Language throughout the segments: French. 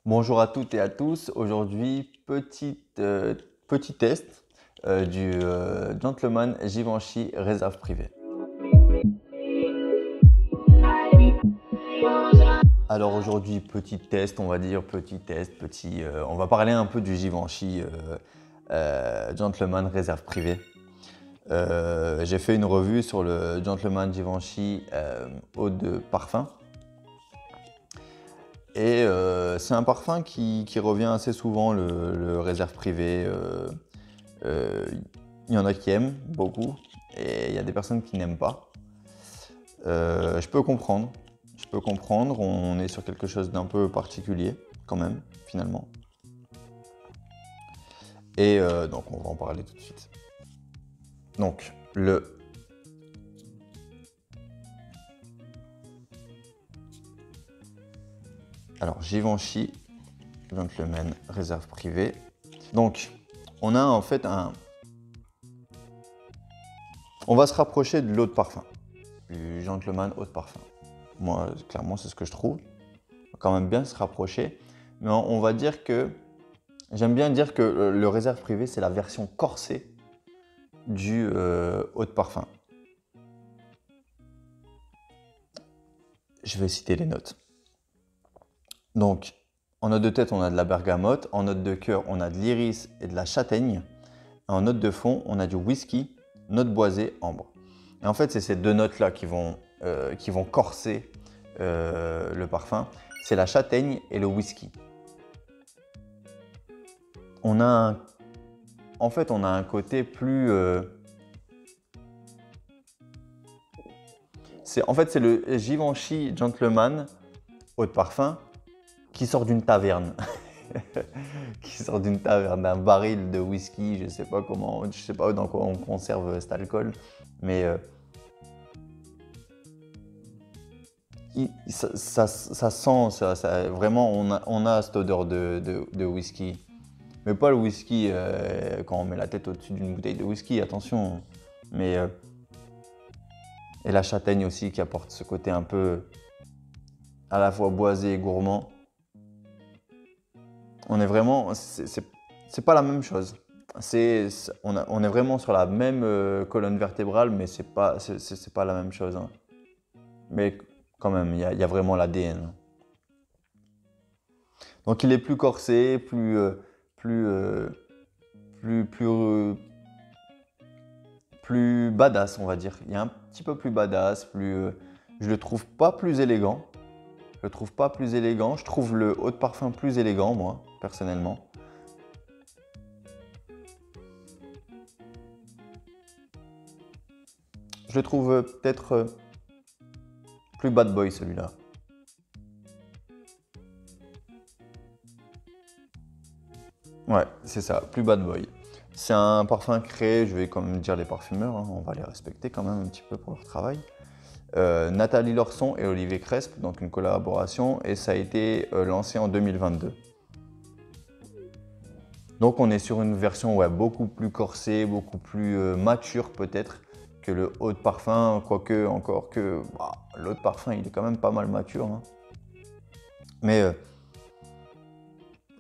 Bonjour à toutes et à tous. Aujourd'hui, petit test du Gentleman Givenchy réserve privée. Alors aujourd'hui, petit test, on va dire petit test, on va parler un peu du Givenchy Gentleman réserve privée. J'ai fait une revue sur le Gentleman Givenchy eau de parfum. Et c'est un parfum qui revient assez souvent, le réserve privé. Il y en a qui aiment beaucoup et il y a des personnes qui n'aiment pas. Je peux comprendre. Je peux comprendre. On est sur quelque chose d'un peu particulier quand même, finalement. Et donc on va en parler tout de suite. Donc alors Givenchy Gentleman réserve privée. Donc on a en fait on va se rapprocher de l'eau de parfum, du Gentleman eau de parfum. Moi, clairement, c'est ce que je trouve. On va quand même bien se rapprocher. Mais on va dire que, j'aime bien dire que le réserve privé, c'est la version corsée du eau de parfum. Je vais citer les notes. Donc, en note de tête, on a de la bergamote. En note de cœur, on a de l'iris et de la châtaigne. En note de fond, on a du whisky, note boisée, ambre. Et en fait, c'est ces deux notes-là qui vont corser le parfum. C'est la châtaigne et le whisky. En fait, on a un côté plus... c'est le Givenchy Gentleman eau de parfum qui sort d'une taverne. Qui sort d'une taverne, d'un baril de whisky, je sais pas dans quoi on conserve cet alcool, mais ça sent, vraiment on a cette odeur de whisky. Mais pas le whisky quand on met la tête au-dessus d'une bouteille de whisky, attention. Mais et la châtaigne aussi qui apporte ce côté un peu à la fois boisé et gourmand. On est vraiment, c'est pas la même chose. On est vraiment sur la même colonne vertébrale, mais c'est pas la même chose, hein. Mais quand même, il y a vraiment l'ADN. Donc il est plus corsé, plus badass, on va dire. Il est un petit peu plus badass, je le trouve pas plus élégant. Je le trouve pas plus élégant. Je trouve le eau de parfum plus élégant, moi, personnellement. Je le trouve peut-être plus bad boy, celui-là. Ouais, c'est ça, plus bad boy. C'est un parfum créé, je vais quand même dire les parfumeurs, hein, on va les respecter quand même un petit peu pour leur travail. Nathalie Lorson et Olivier Cresp, donc une collaboration, et ça a été lancé en 2022. Donc on est sur une version beaucoup plus corsée, beaucoup plus mature peut-être que le eau de parfum, quoique encore que l'eau de parfum il est quand même pas mal mature, hein. Mais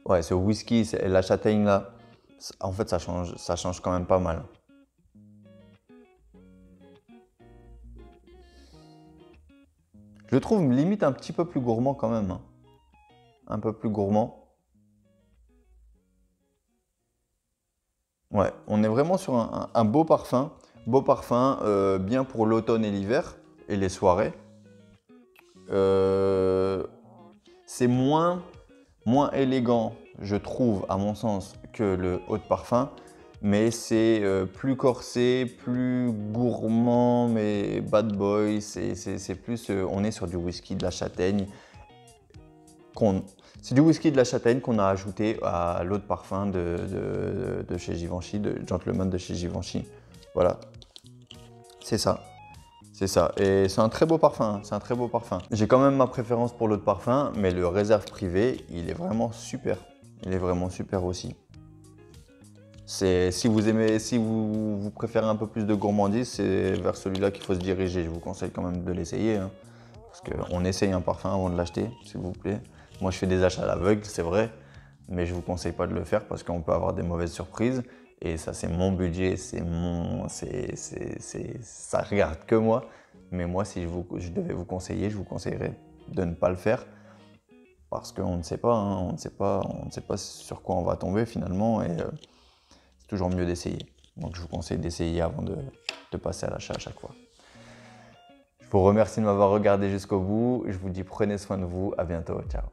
ouais, ce whisky, la châtaigne là, en fait ça change quand même pas mal. Je le trouve limite un petit peu plus gourmand quand même, hein. Un peu plus gourmand. Ouais, on est vraiment sur un beau parfum. Beau parfum, bien pour l'automne et l'hiver et les soirées. C'est moins élégant, je trouve, à mon sens, que le eau de parfum. Mais c'est plus corsé, plus gourmand, mais bad boy. C'est plus, on est sur du whisky de la châtaigne. C'est du whisky de la châtaigne qu'on a ajouté à l'eau de parfum de chez Givenchy, de Gentleman de chez Givenchy. Voilà, c'est ça. C'est ça. Et c'est un très beau parfum, hein. C'est un très beau parfum. J'ai quand même ma préférence pour l'eau de parfum, mais le réserve privé, il est vraiment super. Il est vraiment super aussi. Si vous préférez un peu plus de gourmandise, c'est vers celui-là qu'il faut se diriger. Je vous conseille quand même de l'essayer, hein, parce qu'on essaye un parfum avant de l'acheter, s'il vous plaît. Moi, je fais des achats à l'aveugle, c'est vrai, mais je ne vous conseille pas de le faire parce qu'on peut avoir des mauvaises surprises. Et ça, c'est mon budget, ça regarde que moi. Mais moi, si je devais vous conseiller, je vous conseillerais de ne pas le faire parce qu'on ne sait pas, hein, on ne sait pas sur quoi on va tomber finalement. Et c'est toujours mieux d'essayer. Donc, je vous conseille d'essayer avant de passer à l'achat à chaque fois. Je vous remercie de m'avoir regardé jusqu'au bout. Je vous dis prenez soin de vous. À bientôt. Ciao.